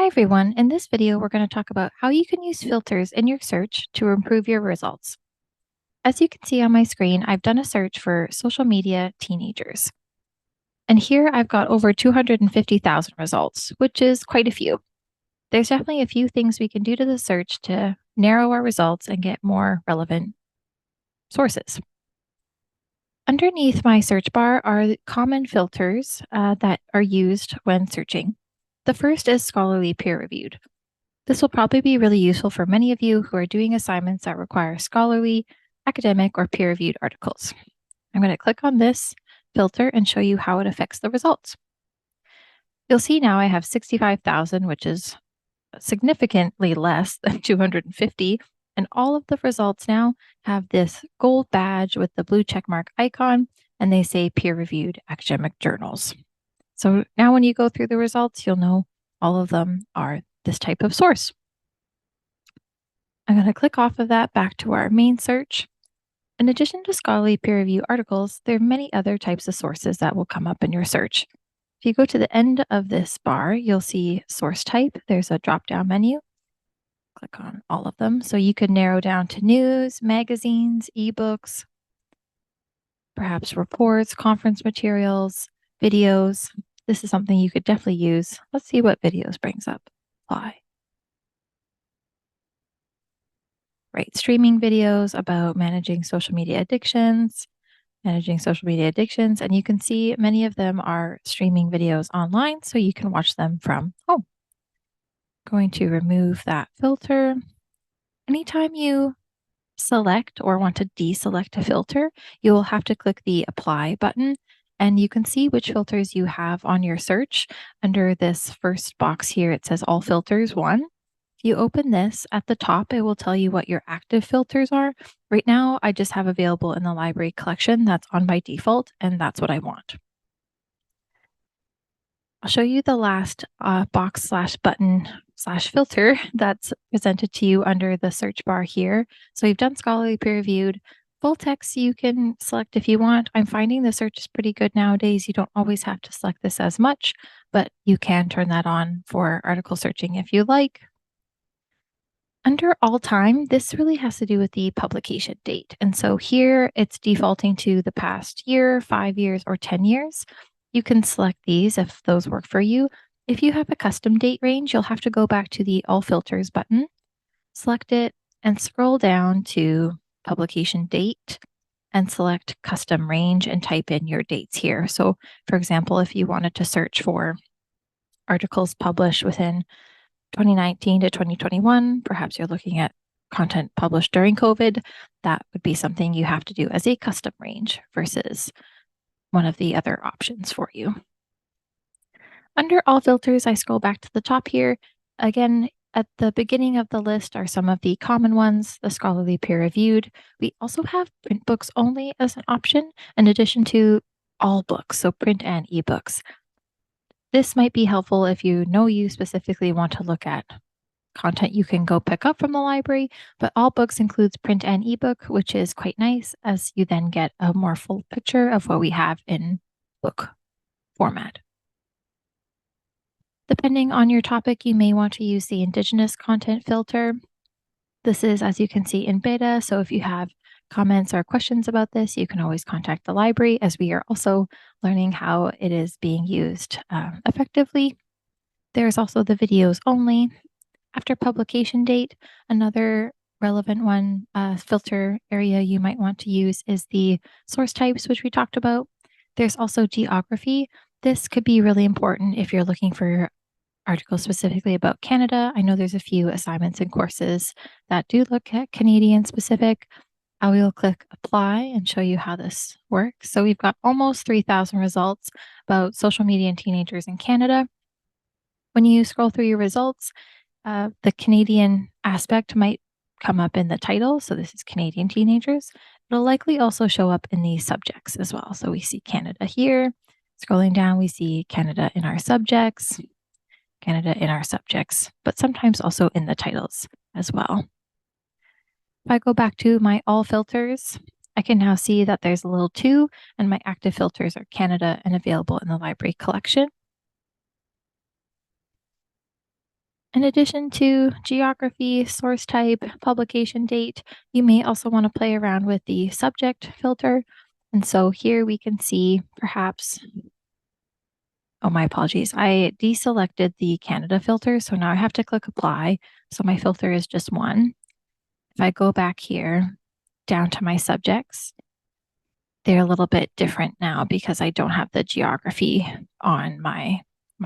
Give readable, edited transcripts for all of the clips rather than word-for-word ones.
everyone, in this video we're going to talk about how you can use filters in your search to improve your results. As you can see on my screen, I've done a search for social media teenagers. And here I've got over 250,000 results, which is quite a few. There's definitely a few things we can do to the search to narrow our results and get more relevant sources. Underneath my search bar are common filters that are used when searching. The first is scholarly peer-reviewed. This will probably be really useful for many of you who are doing assignments that require scholarly, academic, or peer-reviewed articles. I'm going to click on this filter and show you how it affects the results. You'll see now I have 65,000, which is significantly less than 250, and all of the results now have this gold badge with the blue checkmark icon, and they say peer-reviewed academic journals. So now when you go through the results, you'll know all of them are this type of source. I'm going to click off of that back to our main search. In addition to scholarly peer review articles, there are many other types of sources that will come up in your search. If you go to the end of this bar, you'll see source type. There's a drop-down menu. Click on all of them. So you could narrow down to news, magazines, ebooks, perhaps reports, conference materials, videos. This is something you could definitely use. Let's see what videos brings up. Apply. Right, streaming videos about managing social media addictions, and you can see many of them are streaming videos online, so you can watch them from home. Going to remove that filter. Anytime you select or want to deselect a filter, you will have to click the Apply button, and you can see which filters you have on your search. Under this first box here, it says All Filters 1. If you open this at the top, it will tell you what your active filters are. Right now, I just have available in the library collection. That's on by default, and that's what I want. I'll show you the last box/button/filter that's presented to you under the search bar here. So you've done scholarly peer-reviewed. Full text you can select if you want. I'm finding the search is pretty good nowadays. You don't always have to select this as much, but you can turn that on for article searching if you like. Under all time, this really has to do with the publication date. And so here it's defaulting to the past year, 5 years, or 10 years. You can select these if those work for you. If you have a custom date range, you'll have to go back to the All Filters button, select it, and scroll down to publication date and select custom range and type in your dates here. So for example, if you wanted to search for articles published within 2019 to 2021, perhaps you're looking at content published during COVID, that would be something you have to do as a custom range versus one of the other options for you. Under all filters, I scroll back to the top here. Again, at the beginning of the list are some of the common ones, the scholarly peer-reviewed. We also have print books only as an option, in addition to all books, so print and ebooks. This might be helpful if you know you specifically want to look at content you can go pick up from the library, but all books includes print and ebook, which is quite nice as you then get a more full picture of what we have in book format. Depending on your topic, you may want to use the Indigenous content filter. This is, as you can see, in beta, so if you have comments or questions about this, you can always contact the library, as we are also learning how it is being used effectively. There's also the videos only. After publication date, another relevant one filter area you might want to use is the source types, which we talked about. There's also geography. This could be really important if you're looking for articles specifically about Canada. I know there's a few assignments and courses that do look at Canadian specific. I will click apply and show you how this works. So we've got almost 3,000 results about social media and teenagers in Canada. When you scroll through your results, the Canadian aspect might come up in the title. So this is Canadian teenagers. It'll likely also show up in the subjects as well. So we see Canada here. Scrolling down, we see Canada in our subjects, but sometimes also in the titles as well. If I go back to my all filters, I can now see that there's a little 2, and my active filters are Canada and available in the library collection. In addition to geography, source type, publication date, you may also want to play around with the subject filter. And so here we can see perhaps, oh, my apologies. I deselected the Canada filter, so now I have to click apply. So my filter is just one. If I go back here down to my subjects, they're a little bit different now because I don't have the geography on my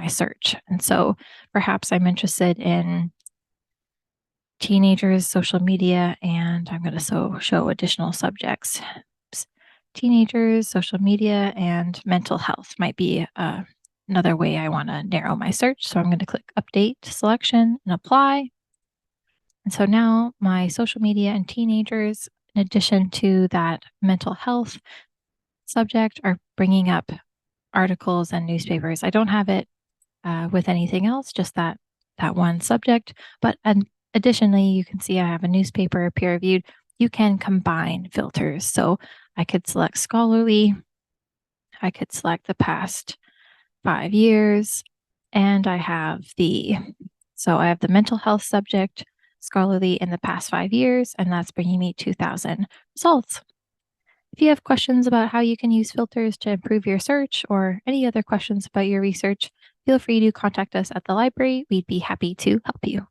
search. And so perhaps I'm interested in teenagers, social media, and I'm going to show additional subjects. Oops. Teenagers, social media, and mental health might be another way I want to narrow my search. So I'm going to click update selection and apply. And so now my social media and teenagers, in addition to that mental health subject, are bringing up articles and newspapers. I don't have it with anything else, just that one subject. But additionally, you can see I have a newspaper peer reviewed. You can combine filters. So I could select scholarly. I could select the past 5 years, and I have the mental health subject, scholarly in the past 5 years, and that's bringing me 2,000 results. If you have questions about how you can use filters to improve your search or any other questions about your research, feel free to contact us at the library. We'd be happy to help you.